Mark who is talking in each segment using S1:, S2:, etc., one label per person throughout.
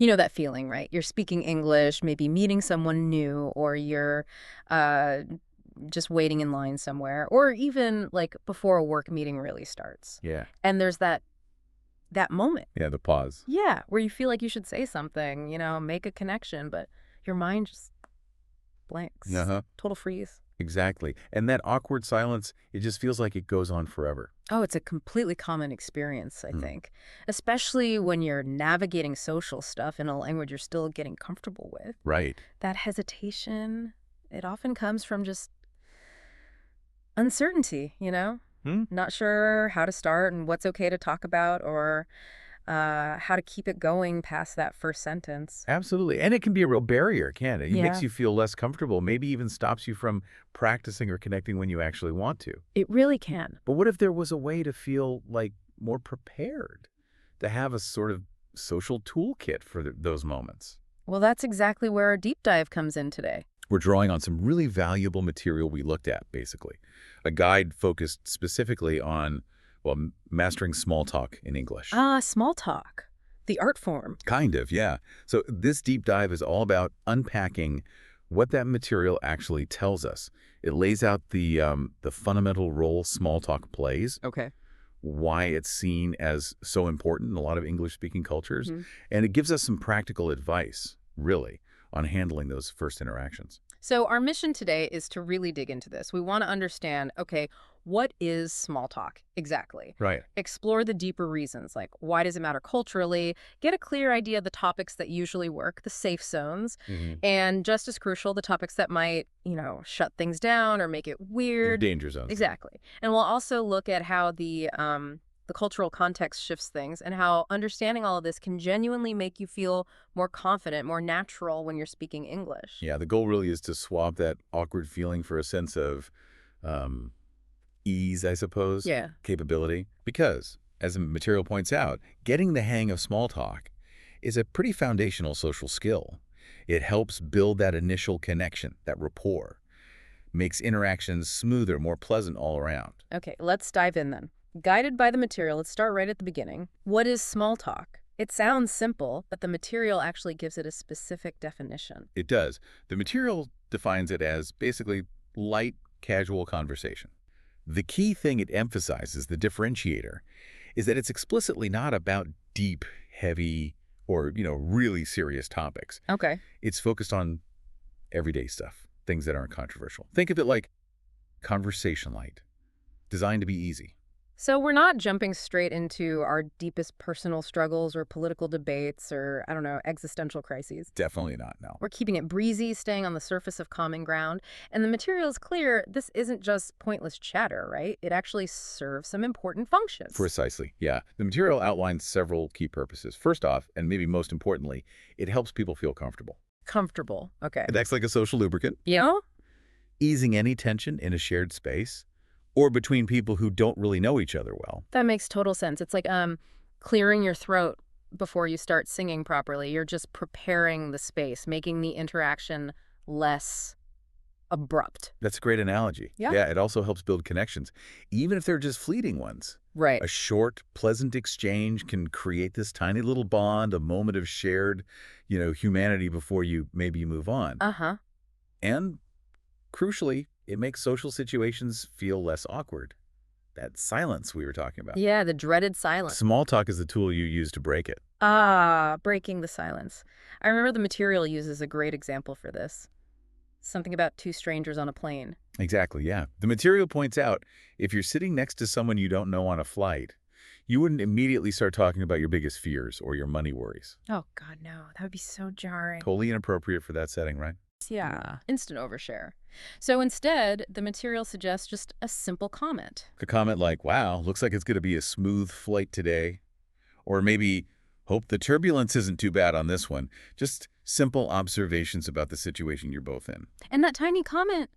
S1: You know that feeling, right? You're speaking English, maybe meeting someone new, or you're uh, just waiting in line somewhere, or even like before a work meeting really starts.
S2: Yeah.
S1: And there's that moment,
S2: Yeah, the pause.
S1: yeah, where you feel like you should say something, make a connection, but your mind just blanks.
S2: Uh-huh.
S1: Total freeze.
S2: Exactly. And that awkward silence, it just feels like it goes on forever.
S1: Oh, it's a completely common experience, I
S2: Hmm.
S1: think, especially when you're navigating social stuff in a language you're still getting comfortable with.
S2: Right.
S1: That hesitation, it often comes from just uncertainty,
S2: Hmm?
S1: Not sure how to start and what's okay to talk about or how to keep it going past that first sentence.
S2: Absolutely. And it can be a real barrier, can't it? It makes
S1: Yeah,
S2: you feel less comfortable, maybe even stops you from practicing or connecting when you actually want to.
S1: it really can.
S2: But what if there was a way to feel like more prepared, to have a sort of social toolkit for those moments?
S1: Well, that's exactly where our deep dive comes in today.
S2: We're drawing on some really valuable material we looked at, basically. A guide focused specifically on, well, mastering small talk in English.
S1: Small talk, the art form.
S2: Kind of, yeah. So this deep dive is all about unpacking what that material actually tells us. It lays out the fundamental role small talk plays,
S1: Okay.
S2: why it's seen as so important in a lot of English-speaking cultures,
S1: Mhm.
S2: and it gives us some practical advice, really, on handling those first interactions.
S1: So our mission today is to really dig into this. We want to understand, okay, what is small talk exactly?
S2: Right.
S1: Explore the deeper reasons, like why does it matter culturally? Get a clear idea of the topics that usually work, the safe zones,
S2: Mm-hmm.
S1: and just as crucial, the topics that might, shut things down or make it weird.
S2: Danger zones.
S1: Exactly. And we'll also look at how the cultural context shifts things and how understanding all of this can genuinely make you feel more confident, more natural when you're speaking English.
S2: Yeah, the goal really is to swap that awkward feeling for a sense of um, ease, I suppose,
S1: Yeah.
S2: capability. Because, as the material points out, getting the hang of small talk is a pretty foundational social skill. It helps build that initial connection, that rapport, makes interactions smoother, more pleasant all around.
S1: Okay, let's dive in then. Guided by the material, let's start right at the beginning. What is small talk? It sounds simple, but the material actually gives it a specific definition.
S2: It does. The material defines it as basically light, casual conversation. The key thing it emphasizes, the differentiator, is that it's explicitly not about deep, heavy, or, really serious topics.
S1: Okay.
S2: It's focused on everyday stuff, things that aren't controversial. Think of it like conversation light, designed to be easy.
S1: So we're not jumping straight into our deepest personal struggles or political debates or, I don't know, existential crises.
S2: Definitely not, no.
S1: We're keeping it breezy, staying on the surface of common ground. And the material is clear. This isn't just pointless chatter, right? It actually serves some important functions.
S2: Precisely, yeah. The material outlines several key purposes. First off, and maybe most importantly, it helps people feel comfortable.
S1: Comfortable. Okay.
S2: It acts like a social lubricant,
S1: Yeah?
S2: easing any tension in a shared space or between people who don't really know each other well.
S1: That makes total sense. It's like clearing your throat before you start singing properly. You're just preparing the space, making the interaction less abrupt.
S2: That's a great analogy.
S1: Yeah.
S2: Yeah, it also helps build connections, even if they're just fleeting ones.
S1: Right.
S2: A short, pleasant exchange can create this tiny little bond, a moment of shared, humanity before you move on.
S1: Uh-huh.
S2: And crucially, it makes social situations feel less awkward. That silence we were talking about.
S1: Yeah, the dreaded silence.
S2: Small talk is the tool you use to break it.
S1: Breaking the silence. I remember the material uses a great example for this. Something about two strangers on a plane.
S2: Exactly, yeah. The material points out, if you're sitting next to someone you don't know on a flight, you wouldn't immediately start talking about your biggest fears or your money worries.
S1: Oh, God, no. That would be so jarring.
S2: Totally inappropriate for that setting, right?
S1: Yeah. Instant overshare. So instead, the material suggests just a simple comment.
S2: A comment like, wow, looks like it's going to be a smooth flight today. Or maybe, hope the turbulence isn't too bad on this one. Just simple observations about the situation you're both in.
S1: And that tiny comment,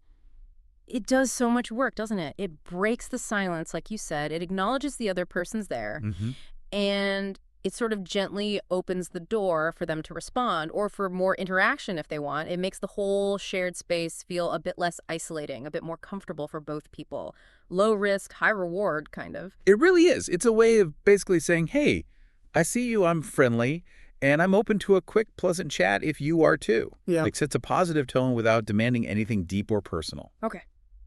S1: it does so much work, doesn't it? It breaks the silence, like you said. It acknowledges the other person's there.
S2: Mm-hmm.
S1: And it sort of gently opens the door for them to respond or for more interaction if they want. It makes the whole shared space feel a bit less isolating, a bit more comfortable for both people. Low risk, high reward, kind of.
S2: It really is. It's a way of basically saying, hey, I see you, I'm friendly, And I'm open to a quick, pleasant chat if you are too.
S1: Yeah.
S2: Like, sets a positive tone without demanding anything deep or personal.
S1: Okay.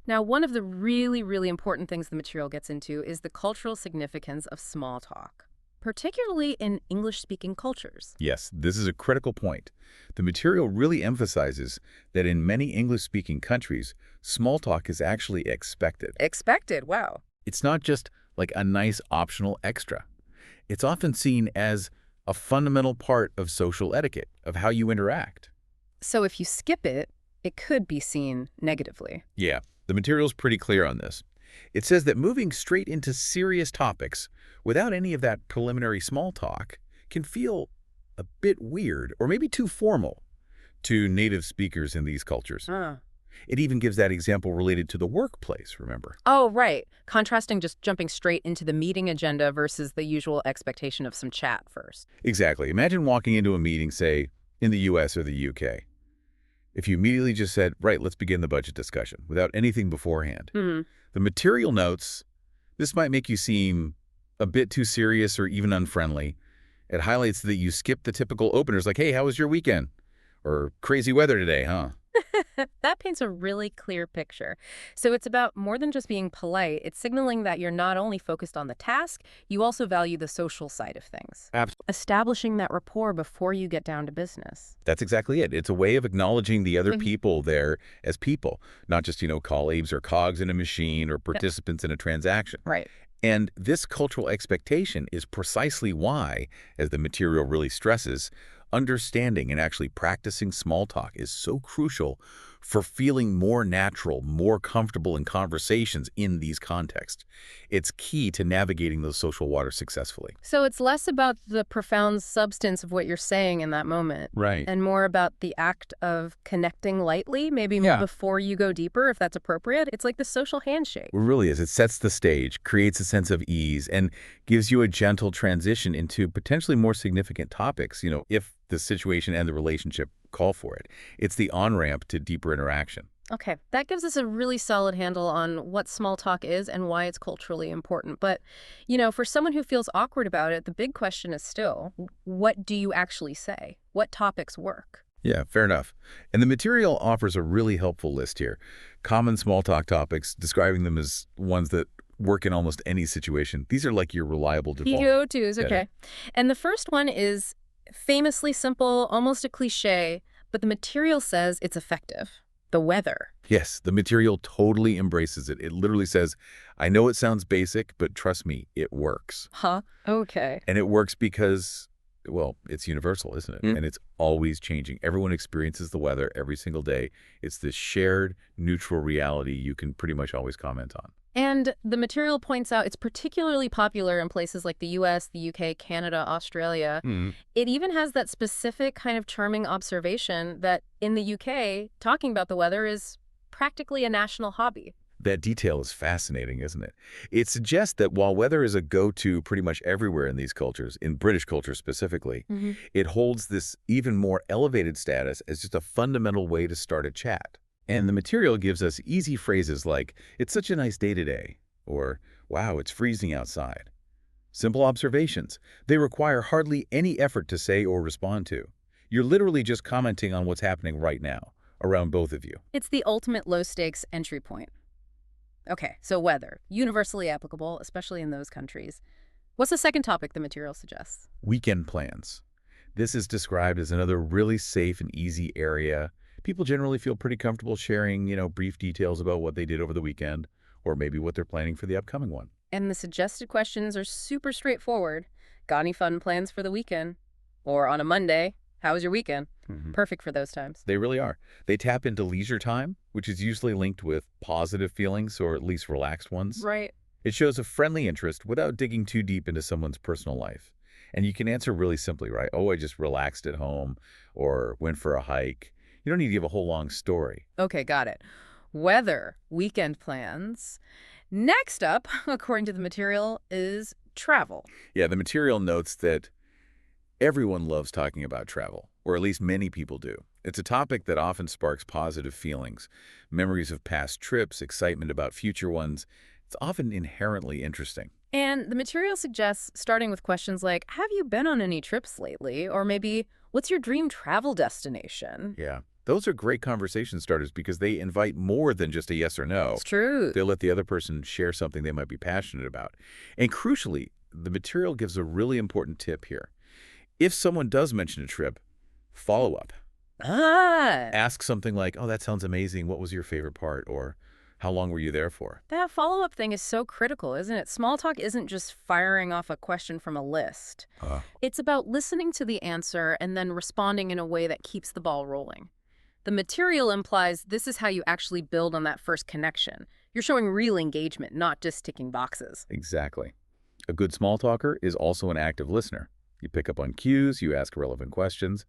S1: Now, one of the really, really important things the material gets into is the cultural significance of small talk, particularly in English-speaking cultures.
S2: Yes, this is a critical point. The material really emphasizes that in many English-speaking countries, small talk is actually expected.
S1: Expected, wow.
S2: It's not just like a nice optional extra. It's often seen as a fundamental part of social etiquette, of how you interact.
S1: So if you skip it, it could be seen negatively.
S2: Yeah, the material's pretty clear on this. It says that moving straight into serious topics without any of that preliminary small talk can feel a bit weird or maybe too formal to native speakers in these cultures.
S1: Ah.
S2: It even gives that example related to the workplace, remember?
S1: Oh, right. Contrasting just jumping straight into the meeting agenda versus the usual expectation of some chat first.
S2: Exactly. Imagine walking into a meeting, say, in the US or the UK. If you immediately just said, right, let's begin the budget discussion without anything beforehand.
S1: Hmm.
S2: The material notes, this might make you seem a bit too serious or even unfriendly. It highlights that you skip the typical openers like, hey, how was your weekend? Or crazy weather today, huh?
S1: That paints a really clear picture. So it's about more than just being polite. It's signaling that you're not only focused on the task, you also value the social side of things.
S2: Absolutely.
S1: Establishing that rapport before you get down to business.
S2: That's exactly it. It's a way of acknowledging the other
S1: Mhm.
S2: people there as people, not just, colleagues or cogs in a machine or participants in a transaction.
S1: Right.
S2: And this cultural expectation is precisely why, as the material really stresses, understanding and actually practicing small talk is so crucial for feeling more natural, more comfortable in conversations in these contexts. It's key to navigating those social waters successfully.
S1: So it's less about the profound substance of what you're saying in that moment
S2: Right.
S1: and more about the act of connecting lightly, maybe
S2: Yeah.
S1: before you go deeper, if that's appropriate. It's like the social handshake.
S2: It really is. It sets the stage, creates a sense of ease, and gives you a gentle transition into potentially more significant topics, if the situation and the relationship call for it. It's the on-ramp to deeper interaction.
S1: Okay, that gives us a really solid handle on what small talk is and why it's culturally important. But, for someone who feels awkward about it, the big question is still, what do you actually say? What topics work?
S2: Yeah, fair enough. And the material offers a really helpful list here. Common small talk topics, describing them as ones that work in almost any situation. These are like your reliable default.
S1: PO2s,
S2: Yeah.
S1: okay. And the first one is famously simple, almost a cliche, but the material says it's effective. The weather.
S2: Yes, the material totally embraces it. It literally says, I know it sounds basic, but trust me, it works.
S1: Huh? Okay.
S2: And it works because, well, it's universal, isn't it? And it's always changing. Everyone experiences the weather every single day. It's this shared, neutral reality you can pretty much always comment on.
S1: And the material points out it's particularly popular in places like the US, the UK, Canada, Australia. It even has that specific kind of charming observation that in the UK, talking about the weather is practically a national hobby.
S2: That detail is fascinating, isn't it? It suggests that while weather is a go-to pretty much everywhere in these cultures, in British culture specifically, it holds this even more elevated status as just a fundamental way to start a chat. And the material gives us easy phrases like, it's such a nice day today, or, wow, it's freezing outside. Simple observations. They require hardly any effort to say or respond to. You're literally just commenting on what's happening right now, around both of you.
S1: It's the ultimate low-stakes entry point. Okay, so weather, universally applicable, especially in those countries. What's the second topic the material suggests?
S2: Weekend plans. This is described as another really safe and easy area. People generally feel pretty comfortable sharing, brief details about what they did over the weekend, or maybe what they're planning for the upcoming one.
S1: And the suggested questions are super straightforward. Got any fun plans for the weekend? Or on a Monday, how was your weekend? Perfect for those times.
S2: They really are. They tap into leisure time, which is usually linked with positive feelings or at least relaxed ones.
S1: Right.
S2: It shows a friendly interest without digging too deep into someone's personal life. And you can answer really simply, right? Oh, I just relaxed at home or went for a hike. You don't need to give a whole long story.
S1: Okay, got it. Weather, weekend plans. Next up, according to the material, is travel.
S2: Yeah, the material notes that everyone loves talking about travel, or at least many people do. It's a topic that often sparks positive feelings, memories of past trips, excitement about future ones. It's often inherently interesting.
S1: And the material suggests starting with questions like, have you been on any trips lately? Or maybe, what's your dream travel destination?
S2: Yeah. Those are great conversation starters because they invite more than just a yes or no.
S1: It's true.
S2: They'll let the other person share something they might be passionate about. And crucially, the material gives a really important tip here. If someone does mention a trip, follow up.
S1: Ah,
S2: Ask something like, oh, that sounds amazing. What was your favorite part? Or how long were you there for?
S1: that follow-up thing is so critical, isn't it? Small talk isn't just firing off a question from a list.
S2: Uh,
S1: It's about listening to the answer and then responding in a way that keeps the ball rolling. The material implies this is how you actually build on that first connection. You're showing real engagement, not just ticking boxes.
S2: exactly. A good small talker is also an active listener. You pick up on cues, you ask relevant questions,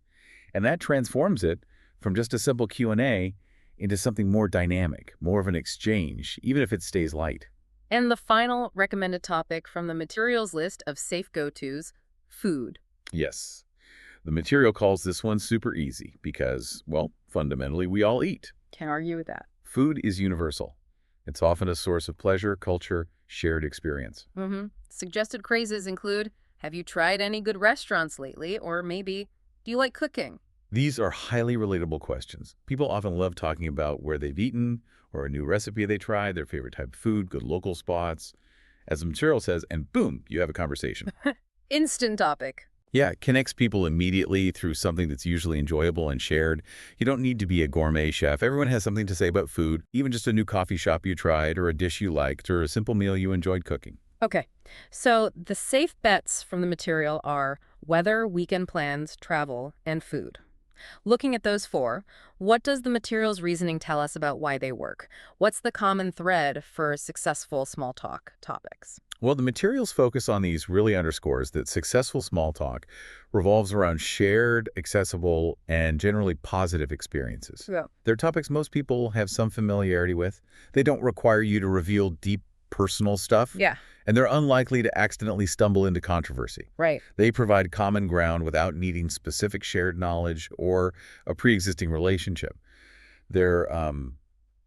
S2: and that transforms it from just a simple Q&A into something more dynamic, more of an exchange, even if it stays light.
S1: And the final recommended topic from the materials list of safe go-tos, food.
S2: Yes, the material calls this one super easy because, well, fundamentally, we all eat.
S1: Can't argue with that.
S2: Food is universal. It's often a source of pleasure, culture, shared experience.
S1: Suggested crazes include, have you tried any good restaurants lately? Or maybe, do you like cooking?
S2: These are highly relatable questions. People often love talking about where they've eaten or a new recipe they tried, their favorite type of food, good local spots. As the material says, and boom, you have a conversation.
S1: Instant topic.
S2: Yeah, it connects people immediately through something that's usually enjoyable and shared. You don't need to be a gourmet chef. Everyone has something to say about food, even just a new coffee shop you tried or a dish you liked or a simple meal you enjoyed cooking.
S1: Okay, so the safe bets from the material are weather, weekend plans, travel, and food. Looking at those four, what does the material's reasoning tell us about why they work? What's the common thread for successful small talk topics?
S2: Well, the material's focus on these really underscores that successful small talk revolves around shared, accessible, and generally positive experiences.
S1: Yeah.
S2: They're topics most people have some familiarity with. They don't require you to reveal deep personal stuff,
S1: Yeah,
S2: and they're unlikely to accidentally stumble into controversy.
S1: right.
S2: They provide common ground without needing specific shared knowledge or a pre-existing relationship. They're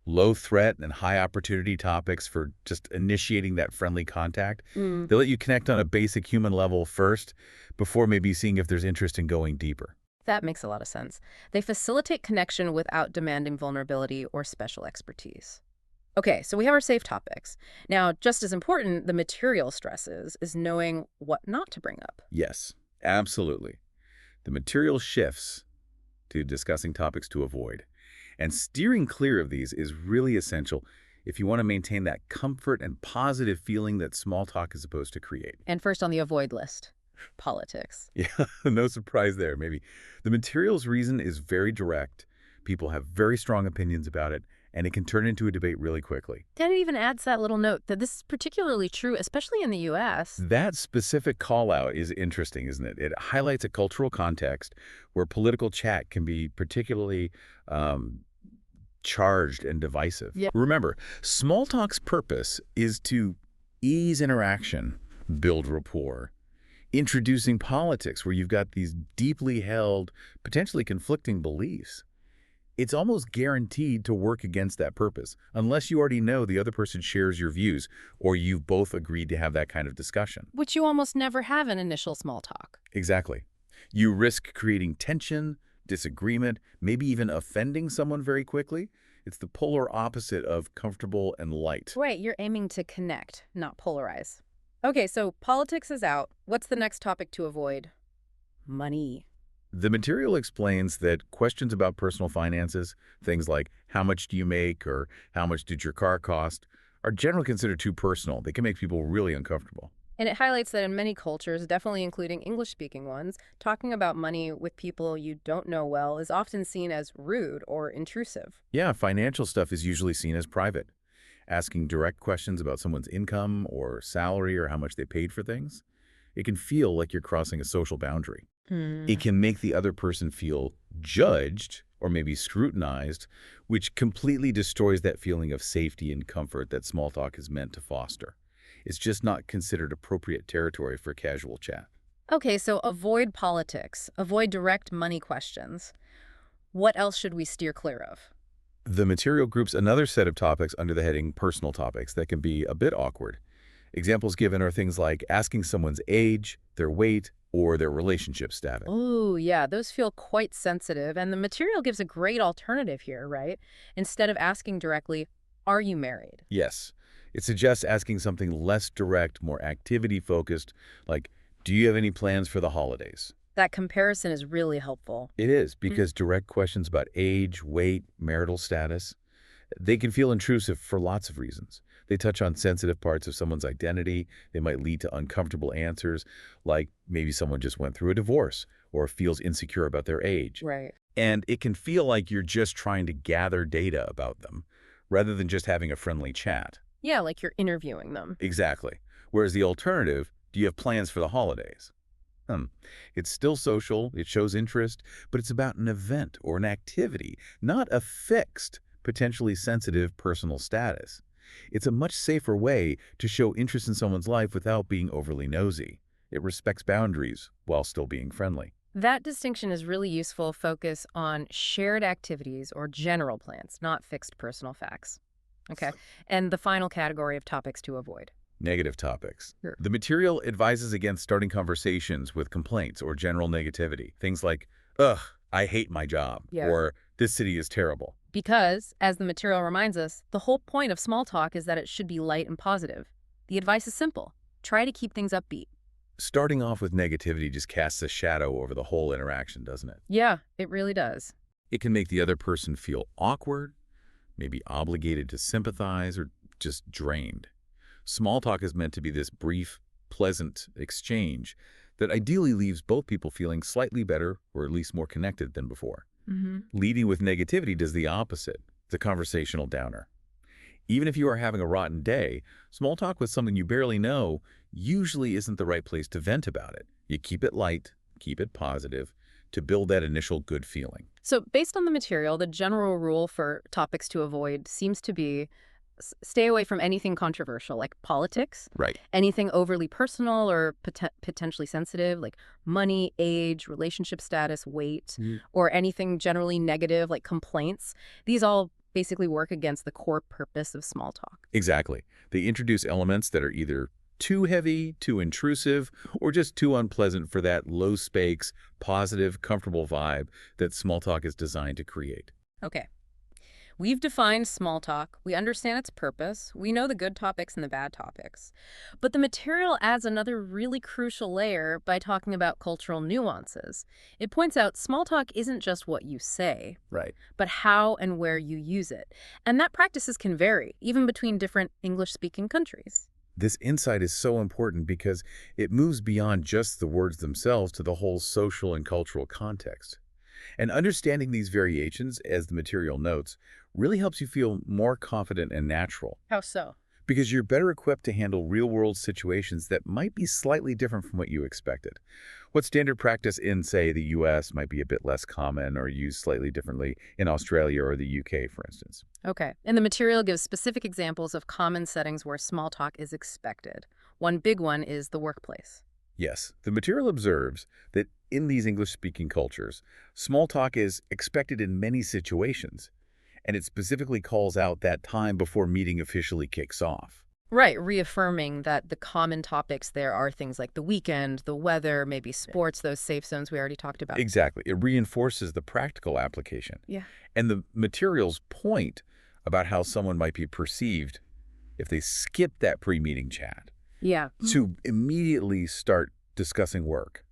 S2: low threat and high opportunity topics for just initiating that friendly contact. They let you connect on a basic human level first before maybe seeing if there's interest in going deeper.
S1: That makes a lot of sense. They facilitate connection without demanding vulnerability or special expertise. Okay, so we have our safe topics. Now, just as important, the material stresses is knowing what not to bring up.
S2: Yes, absolutely. The material shifts to discussing topics to avoid. And steering clear of these is really essential if you want to maintain that comfort and positive feeling that small talk is supposed to create.
S1: And first on the avoid list, politics.
S2: Yeah, no surprise there, maybe. The material's reason is very direct. People have very strong opinions about it, and it can turn into a debate really quickly.
S1: And it even adds that little note that this is particularly true, especially in the U.S.
S2: That specific call-out is interesting, isn't it? It highlights a cultural context where political chat can be particularly charged and divisive.
S1: Yeah.
S2: Remember, small talk's purpose is to ease interaction, build rapport. Introducing politics where you've got these deeply held, potentially conflicting beliefs, it's almost guaranteed to work against that purpose, unless you already know the other person shares your views or you've both agreed to have that kind of discussion.
S1: Which you almost never have in initial small talk.
S2: Exactly. You risk creating tension, disagreement, maybe even offending someone very quickly. It's the polar opposite of comfortable and light.
S1: Right, you're aiming to connect, not polarize. Okay, so politics is out. What's the next topic to avoid? Money.
S2: The material explains that questions about personal finances, things like how much do you make or how much did your car cost, are generally considered too personal. They can make people really uncomfortable.
S1: And it highlights that in many cultures, definitely including English-speaking ones, talking about money with people you don't know well is often seen as rude or intrusive.
S2: Yeah, financial stuff is usually seen as private. Asking direct questions about someone's income or salary or how much they paid for things, it can feel like you're crossing a social boundary. It can make the other person feel judged or maybe scrutinized, which completely destroys that feeling of safety and comfort that small talk is meant to foster. It's just not considered appropriate territory for casual chat.
S1: Okay, so avoid politics, avoid direct money questions. What else should we steer clear of?
S2: The material groups another set of topics under the heading personal topics that can be a bit awkward. Examples given are things like asking someone's age, their weight, or their relationship status.
S1: Oh, yeah, those feel quite sensitive, and the material gives a great alternative here, right? Instead of asking directly, are you married?
S2: Yes, it suggests asking something less direct, more activity-focused, like, do you have any plans for the holidays?
S1: That comparison is really helpful.
S2: It is,
S1: Mm.
S2: because direct questions about age, weight, marital status, they can feel intrusive for lots of reasons. They touch on sensitive parts of someone's identity. They might lead to uncomfortable answers, like maybe someone just went through a divorce or feels insecure about their age.
S1: Right.
S2: And it can feel like you're just trying to gather data about them rather than just having a friendly chat.
S1: Yeah, like you're interviewing them.
S2: Exactly. Whereas the alternative, do you have plans for the holidays? Hmm. It's still social, it shows interest, but it's about an event or an activity, not a fixed, potentially sensitive personal status. It's a much safer way to show interest in someone's life without being overly nosy. It respects boundaries while still being friendly.
S1: That distinction is really useful. Focus on shared activities or general plans, not fixed personal facts. Okay. And the final category of topics to avoid.
S2: Negative topics.
S1: Sure.
S2: The material advises against starting conversations with complaints or general negativity. Things like, ugh, I hate my job,
S1: Yeah.
S2: or this city is terrible.
S1: Because, as the material reminds us, the whole point of small talk is that it should be light and positive. The advice is simple. Try to keep things upbeat.
S2: Starting off with negativity just casts a shadow over the whole interaction, doesn't it?
S1: Yeah, it really does.
S2: It can make the other person feel awkward, maybe obligated to sympathize, or just drained. Small talk is meant to be this brief, pleasant exchange that ideally leaves both people feeling slightly better or at least more connected than before.
S1: Mm-hmm.
S2: Leading with negativity does the opposite, the conversational downer. Even if you are having a rotten day, small talk with someone you barely know usually isn't the right place to vent about it. You keep it light, keep it positive, to build that initial good feeling.
S1: So, based on the material, the general rule for topics to avoid seems to be stay away from anything controversial, like politics,
S2: Right.
S1: anything overly personal or potentially sensitive, like money, age, relationship status, weight, or anything generally negative, like complaints. These all basically work against the core purpose of small talk.
S2: Exactly. They introduce elements that are either too heavy, too intrusive, or just too unpleasant for that low-stakes, positive, comfortable vibe that small talk is designed to create.
S1: Okay. We've defined small talk, we understand its purpose, we know the good topics and the bad topics. But the material adds another really crucial layer by talking about cultural nuances. It points out small talk isn't just what you say,
S2: Right.
S1: but how and where you use it. And that practices can vary, even between different English-speaking countries.
S2: This insight is so important because it moves beyond just the words themselves to the whole social and cultural context. And understanding these variations, as the material notes, really helps you feel more confident and natural
S1: How so?
S2: because you're better equipped to handle real-world situations that might be slightly different from what you expected. What standard practice in, say, the US might be a bit less common or used slightly differently in Australia or the UK, for instance.
S1: Okay. And the material gives specific examples of common settings where small talk is expected. One big one is the workplace.
S2: Yes, the material observes that in these English-speaking cultures, small talk is expected in many situations, and it specifically calls out that time before meeting officially kicks off.
S1: Right, reaffirming that the common topics there are things like the weekend, the weather, maybe sports, those safe zones we already talked about.
S2: Exactly. It reinforces the practical application.
S1: Yeah.
S2: And the material's point about how someone might be perceived if they skip that pre-meeting chat
S1: Yeah.
S2: to immediately start discussing work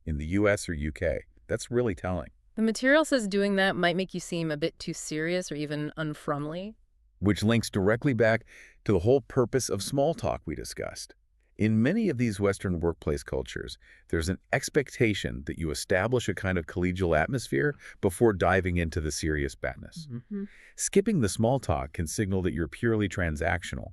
S2: in the US or UK. That's really telling.
S1: The material says doing that might make you seem a bit too serious or even unfriendly.
S2: Which links directly back to the whole purpose of small talk we discussed. In many of these Western workplace cultures, there's an expectation that you establish a kind of collegial atmosphere before diving into the serious badness.
S1: Mm-hmm.
S2: Skipping the small talk can signal that you're purely transactional,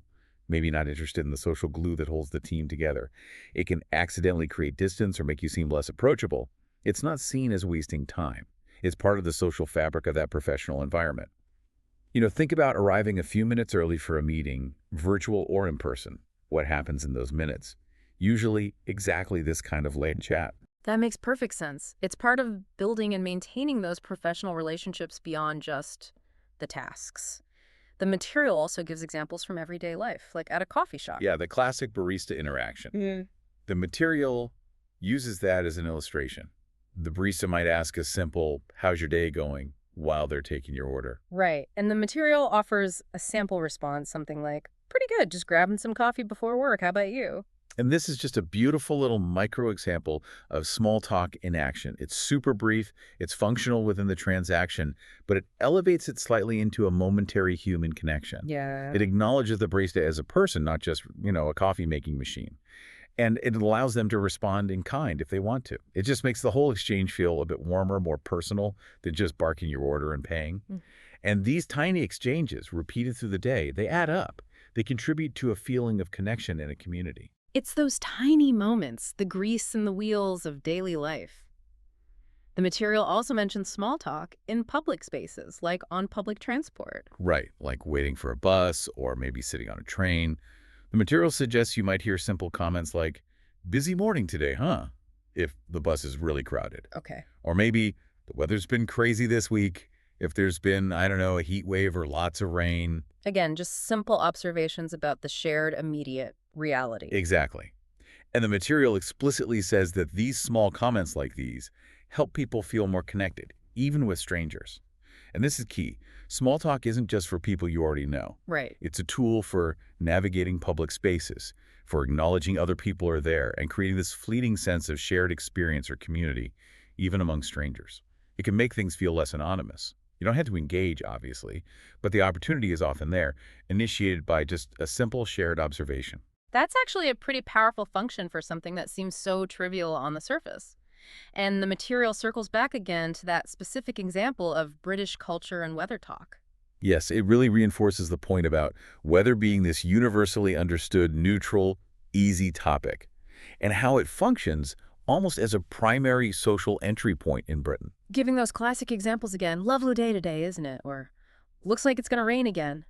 S2: maybe not interested in the social glue that holds the team together. It can accidentally create distance or make you seem less approachable. It's not seen as wasting time. It's part of the social fabric of that professional environment. Think about arriving a few minutes early for a meeting, virtual or in person. What happens in those minutes? Usually exactly this kind of late chat.
S1: That makes perfect sense. It's part of building and maintaining those professional relationships beyond just the tasks. The material also gives examples from everyday life, like at a coffee shop.
S2: Yeah, the classic barista interaction. The material uses that as an illustration. The barista might ask a simple, "How's your day going?" while they're taking your order.
S1: Right. And the material offers a sample response, something like, pretty good, just grabbing some coffee before work. How about you?
S2: And this is just a beautiful little micro example of small talk in action. It's super brief, it's functional within the transaction, but it elevates it slightly into a momentary human connection.
S1: Yeah.
S2: It acknowledges the barista as a person, not just, a coffee-making machine. And it allows them to respond in kind if they want to. It just makes the whole exchange feel a bit warmer, more personal than just barking your order and paying.
S1: Mm.
S2: And these tiny exchanges, repeated through the day, they add up. They contribute to a feeling of connection in a community.
S1: It's those tiny moments, the grease and the wheels of daily life. The material also mentions small talk in public spaces, like on public transport.
S2: Right, like waiting for a bus or maybe sitting on a train. The material suggests you might hear simple comments like, "Busy morning today, huh?" if the bus is really crowded.
S1: Okay.
S2: Or maybe, "The weather's been crazy this week," if there's been, I don't know, a heat wave or lots of rain.
S1: Again, just simple observations about the shared immediate reality.
S2: Exactly. And the material explicitly says that these small comments like these help people feel more connected, even with strangers. And this is key. Small talk isn't just for people you already know.
S1: Right.
S2: It's a tool for navigating public spaces, for acknowledging other people are there, and creating this fleeting sense of shared experience or community, even among strangers. It can make things feel less anonymous. You don't have to engage, obviously, but the opportunity is often there, initiated by just a simple shared observation.
S1: That's actually a pretty powerful function for something that seems so trivial on the surface. And the material circles back again to that specific example of British culture and weather talk.
S2: Yes, it really reinforces the point about weather being this universally understood, neutral, easy topic, and how it functions almost as a primary social entry point in Britain.
S1: Giving those classic examples again, lovely day today, isn't it? Or looks like it's going to rain again.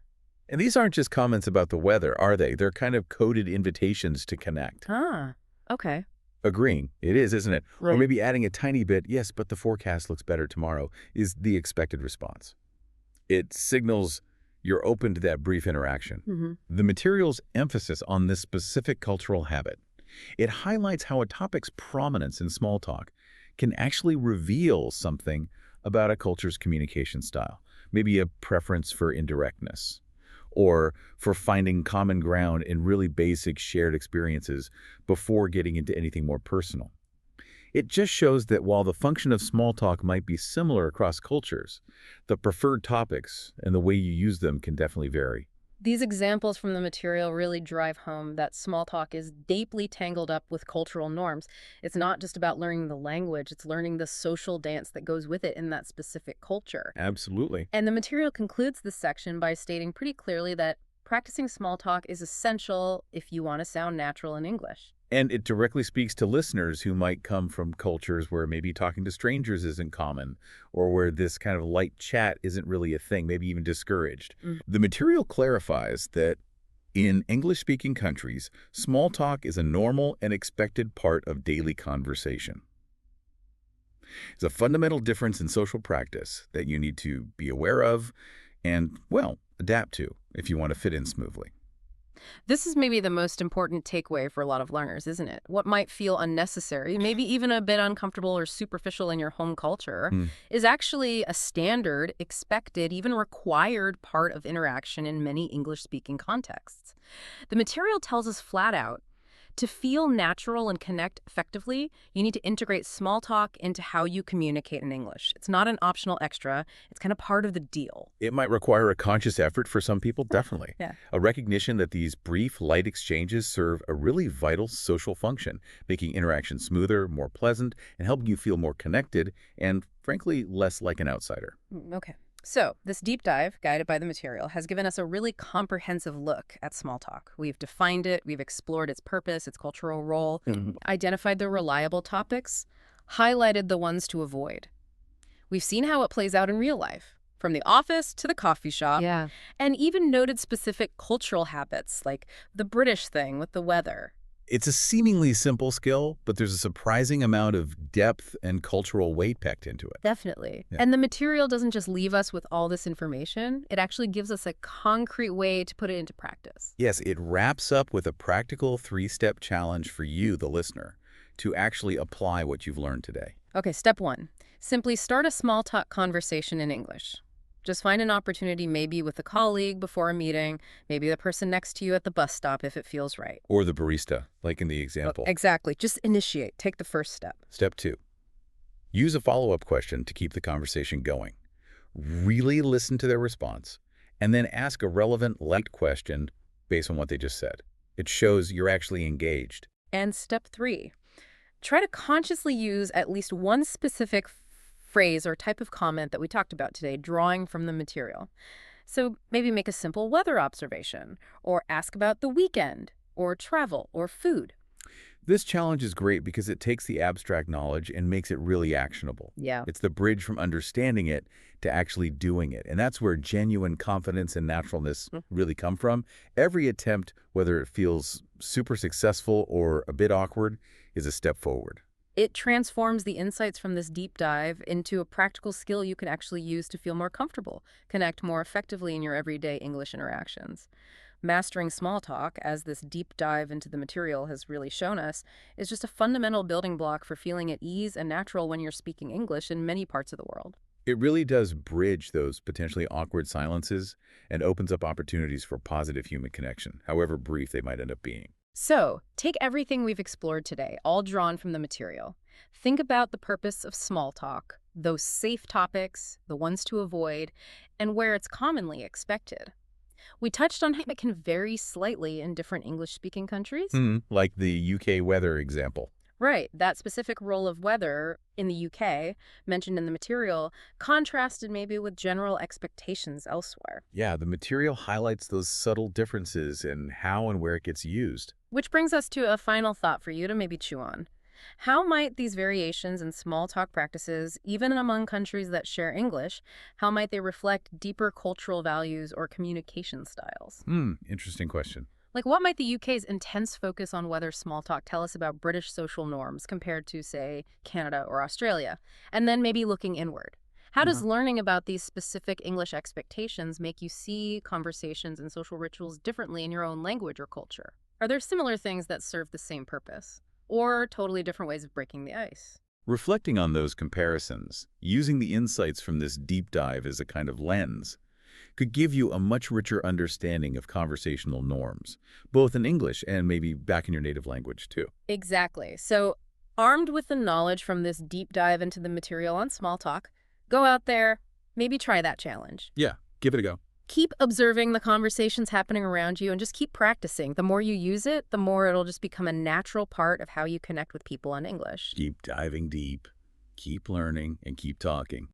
S2: And these aren't just comments about the weather, are they? They're kind of coded invitations to connect.
S1: Ah, okay.
S2: Agreeing. It is, isn't it? Or
S1: Right.
S2: maybe adding a tiny bit, "Yes, but the forecast looks better tomorrow," is the expected response. It signals you're open to that brief interaction.
S1: Mm-hmm.
S2: The material's emphasis on this specific cultural habit, it highlights how a topic's prominence in small talk can actually reveal something about a culture's communication style, maybe a preference for indirectness, or for finding common ground in really basic shared experiences before getting into anything more personal. It just shows that while the function of small talk might be similar across cultures, the preferred topics and the way you use them can definitely vary.
S1: These examples from the material really drive home that small talk is deeply tangled up with cultural norms. It's not just about learning the language, it's learning the social dance that goes with it in that specific culture.
S2: Absolutely.
S1: And the material concludes this section by stating pretty clearly that practicing small talk is essential if you want to sound natural in English.
S2: And it directly speaks to listeners who might come from cultures where maybe talking to strangers isn't common, or where this kind of light chat isn't really a thing, maybe even discouraged. The material clarifies that in English-speaking countries, small talk is a normal and expected part of daily conversation. It's a fundamental difference in social practice that you need to be aware of and, well, adapt to if you want to fit in smoothly.
S1: This is maybe the most important takeaway for a lot of learners, isn't it? What might feel unnecessary, maybe even a bit uncomfortable or superficial in your home culture, is actually a standard, expected, even required part of interaction in many English-speaking contexts. The material tells us flat out, to feel natural and connect effectively, you need to integrate small talk into how you communicate in English. It's not an optional extra. It's kind of part of the deal.
S2: It might require a conscious effort for some people, definitely.
S1: Yeah.
S2: A recognition that these brief, light exchanges serve a really vital social function, making interaction smoother, more pleasant, and helping you feel more connected and, frankly, less like an outsider.
S1: Okay. So, this deep dive, guided by the material, has given us a really comprehensive look at small talk. We've defined it, we've explored its purpose, its cultural role, identified the reliable topics, highlighted the ones to avoid. We've seen how it plays out in real life, from the office to the coffee shop, and even noted specific cultural habits, like the British thing with the weather.
S2: It's a seemingly simple skill, but there's a surprising amount of depth and cultural weight packed into it.
S1: Definitely.
S2: Yeah.
S1: And the material doesn't just leave us with all this information. It actually gives us a concrete way to put it into practice.
S2: Yes, it wraps up with a practical three-step challenge for you, the listener, to actually apply what you've learned today.
S1: Okay, step 1. Simply start a small talk conversation in English. Just find an opportunity, maybe with a colleague before a meeting, maybe the person next to you at the bus stop if it feels right.
S2: Or the barista, like in the example.
S1: Exactly. Just initiate. Take the first step.
S2: Step 2. Use a follow-up question to keep the conversation going. Really listen to their response, and then ask a relevant, light question based on what they just said. It shows you're actually engaged.
S1: And step 3. Try to consciously use at least one specific phrase or type of comment that we talked about today, drawing from the material. So maybe make a simple weather observation, or ask about the weekend, or travel, or food.
S2: This challenge is great because it takes the abstract knowledge and makes it really actionable.
S1: Yeah.
S2: It's the bridge from understanding it to actually doing it. And that's where genuine confidence and naturalness really come from. Every attempt, whether it feels super successful or a bit awkward, is a step forward.
S1: It transforms the insights from this deep dive into a practical skill you can actually use to feel more comfortable, connect more effectively in your everyday English interactions. Mastering small talk, as this deep dive into the material has really shown us, is just a fundamental building block for feeling at ease and natural when you're speaking English in many parts of the world.
S2: It really does bridge those potentially awkward silences and opens up opportunities for positive human connection, however brief they might end up being.
S1: So, take everything we've explored today, all drawn from the material. Think about the purpose of small talk, those safe topics, the ones to avoid, and where it's commonly expected. We touched on how it can vary slightly in different English-speaking countries.
S2: Like the UK weather example.
S1: Right, that specific role of weather in the UK, mentioned in the material, contrasted maybe with general expectations elsewhere.
S2: Yeah, the material highlights those subtle differences in how and where it gets used.
S1: Which brings us to a final thought for you to maybe chew on. How might these variations in small talk practices, even among countries that share English, how might they reflect deeper cultural values or communication styles?
S2: Interesting question.
S1: Like, what might the UK's intense focus on weather small talk tell us about British social norms compared to, say, Canada or Australia? And then maybe looking inward. How does learning about these specific English expectations make you see conversations and social rituals differently in your own language or culture? Are there similar things that serve the same purpose? Or totally different ways of breaking the ice?
S2: Reflecting on those comparisons, using the insights from this deep dive as a kind of lens, could give you a much richer understanding of conversational norms, both in English and maybe back in your native language too.
S1: Exactly. So, armed with the knowledge from this deep dive into the material on small talk, go out there, maybe try that challenge.
S2: Yeah, give it a go.
S1: Keep observing the conversations happening around you and just keep practicing. The more you use it, the more it'll just become a natural part of how you connect with people in English.
S2: Keep diving deep, keep learning, and keep talking.